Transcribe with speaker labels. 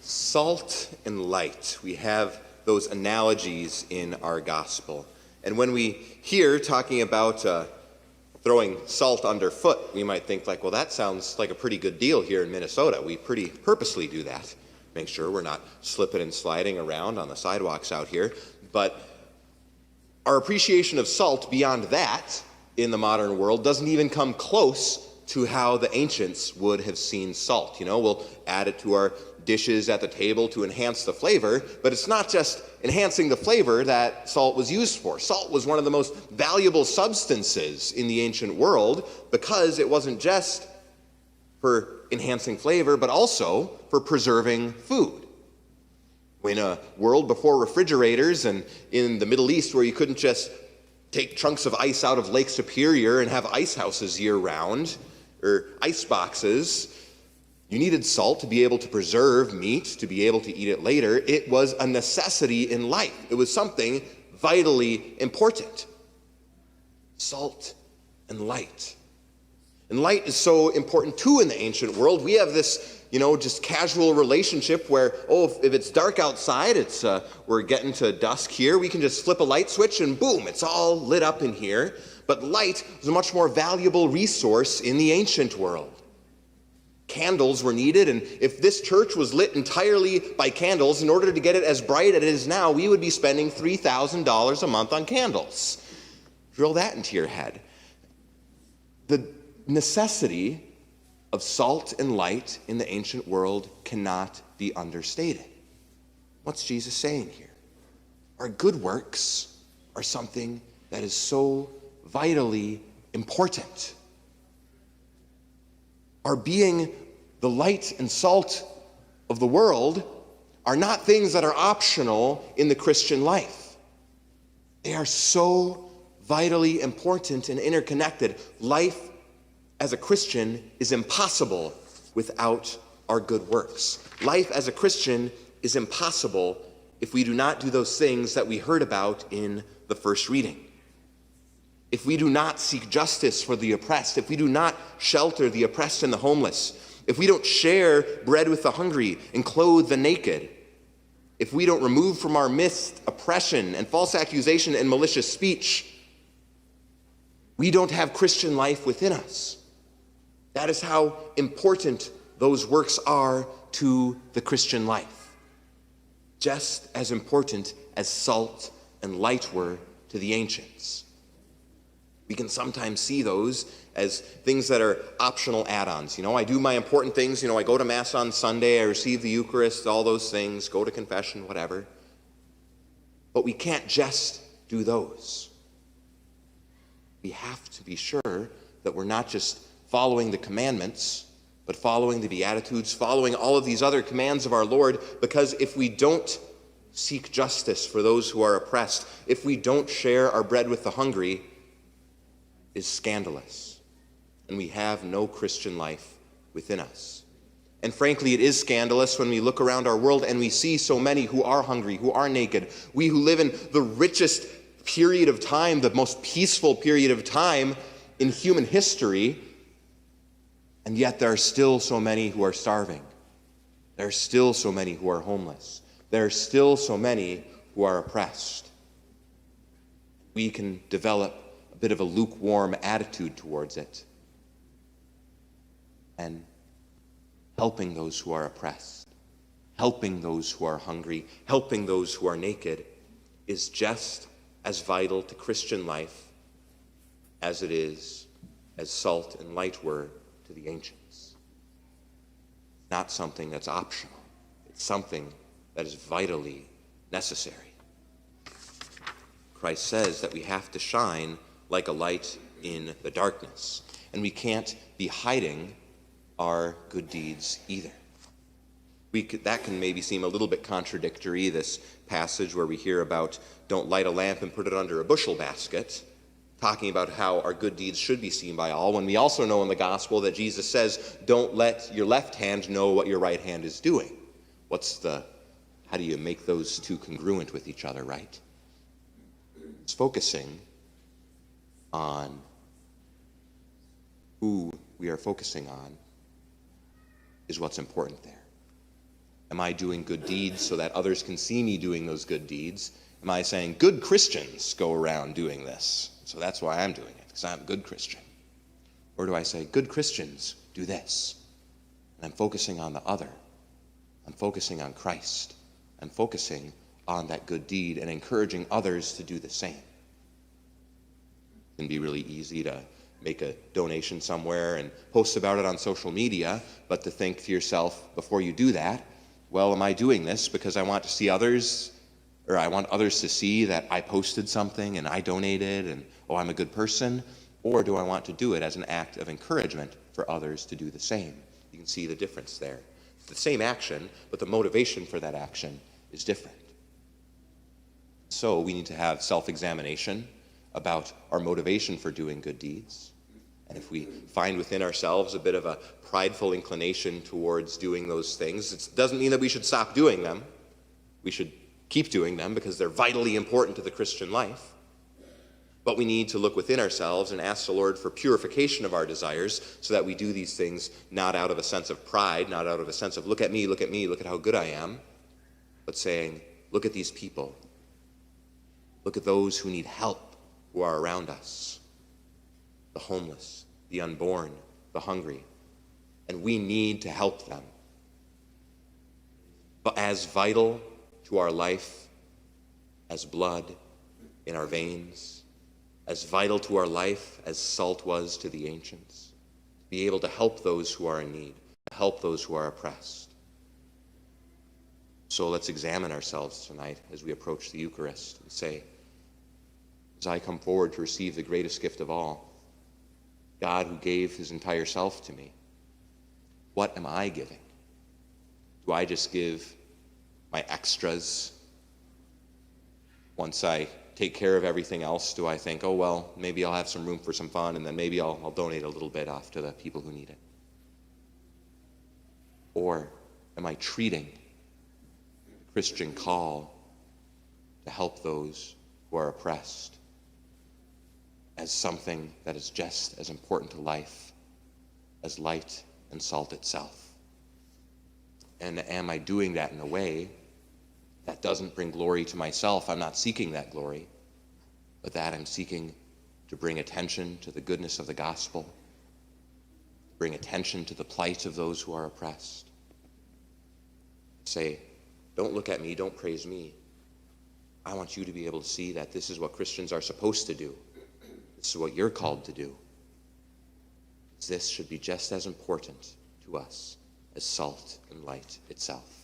Speaker 1: Salt and light. We have those analogies in our gospel. And when we hear talking about throwing salt underfoot, we might think like, well, that sounds like a pretty good deal here in Minnesota. We pretty purposely do that. Make sure we're not slipping and sliding around on the sidewalks out here. But our appreciation of salt beyond that in the modern world doesn't even come close to how the ancients would have seen salt. You know, we'll add it to our dishes at the table to enhance the flavor, but it's not just enhancing the flavor that salt was used for. Salt was one of the most valuable substances in the ancient world because it wasn't just for enhancing flavor, but also for preserving food. In a world before refrigerators and in the Middle East where you couldn't just take chunks of ice out of Lake Superior and have ice houses year-round, or ice boxes, you needed salt to be able to preserve meat, to be able to eat it later. It was a necessity in life. It was something vitally important. Salt and light. And light is so important too in the ancient world. We have this, just casual relationship where, if it's dark outside, we're getting to dusk here, we can just flip a light switch and boom, it's all lit up in here. But light was a much more valuable resource in the ancient world. Candles were needed, and if this church was lit entirely by candles, in order to get it as bright as it is now, we would be spending $3,000 a month on candles. Drill that into your head. The necessity of salt and light in the ancient world cannot be understated. What's Jesus saying here? Our good works are something that is so vitally important. Our being the light and salt of the world are not things that are optional in the Christian life. They are so vitally important and interconnected. Life as a Christian is impossible without our good works. Life as a Christian is impossible if we do not do those things that we heard about in the first reading. If we do not seek justice for the oppressed, if we do not shelter the oppressed and the homeless, if we don't share bread with the hungry and clothe the naked, if we don't remove from our midst oppression and false accusation and malicious speech, we don't have Christian life within us. That is how important those works are to the Christian life. Just as important as salt and light were to the ancients. We can sometimes see those as things that are optional add-ons. I do my important things. I go to Mass on Sunday, I receive the Eucharist, all those things, go to confession, whatever. But we can't just do those. We have to be sure that we're not just following the commandments, but following the Beatitudes, following all of these other commands of our Lord, because if we don't seek justice for those who are oppressed, if we don't share our bread with the hungry, is scandalous, and we have no Christian life within us. And frankly, it is scandalous when we look around our world and we see so many who are hungry, who are naked. We who live in the richest period of time, the most peaceful period of time in human history, and yet there are still so many who are starving. There are still so many who are homeless. There are still so many who are oppressed. We can develop a bit of a lukewarm attitude towards it. And helping those who are oppressed, helping those who are hungry, helping those who are naked is just as vital to Christian life as it is as salt and light were to the ancients. Not something that's optional. It's something that is vitally necessary. Christ says that we have to shine like a light in the darkness, and we can't be hiding our good deeds either. That can maybe seem a little bit contradictory, this passage where we hear about don't light a lamp and put it under a bushel basket, talking about how our good deeds should be seen by all, when we also know in the gospel that Jesus says, don't let your left hand know what your right hand is doing. How do you make those two congruent with each other, right? It's focusing on who we are focusing on is what's important there. Am I doing good deeds so that others can see me doing those good deeds? Am I saying good Christians go around doing this, so that's why I'm doing it, because I'm a good Christian? Or do I say good Christians do this, and I'm focusing on the other? I'm focusing on Christ. I'm focusing on that good deed and encouraging others to do the same. It can be really easy to make a donation somewhere and post about it on social media, but to think to yourself before you do that, well, am I doing this because I want to see others, or I want others to see that I posted something and I donated and, oh, I'm a good person? Or do I want to do it as an act of encouragement for others to do the same? You can see the difference there. It's the same action, but the motivation for that action is different. So we need to have self-examination about our motivation for doing good deeds. And if we find within ourselves a bit of a prideful inclination towards doing those things, it doesn't mean that we should stop doing them. We should keep doing them because they're vitally important to the Christian life. But we need to look within ourselves and ask the Lord for purification of our desires so that we do these things not out of a sense of pride, not out of a sense of look at me, look at how good I am, but saying, look at these people. Look at those who need help, who are around us. The homeless, the unborn, the hungry. And we need to help them. But as vital to our life as blood in our veins, as vital to our life as salt was to the ancients, to be able to help those who are in need, to help those who are oppressed. So let's examine ourselves tonight as we approach the Eucharist and say, as I come forward to receive the greatest gift of all, God who gave his entire self to me, what am I giving? Do I just give my extras? Once I take care of everything else, do I think, oh, well, maybe I'll have some room for some fun, and then maybe I'll donate a little bit off to the people who need it? Or am I treating the Christian call to help those who are oppressed as something that is just as important to life as light and salt itself? And am I doing that in a way that doesn't bring glory to myself? I'm not seeking that glory, but that I'm seeking to bring attention to the goodness of the gospel, bring attention to the plight of those who are oppressed. Say, don't look at me, don't praise me. I want you to be able to see that this is what Christians are supposed to do. This is what you're called to do. This should be just as important to us as salt and light itself.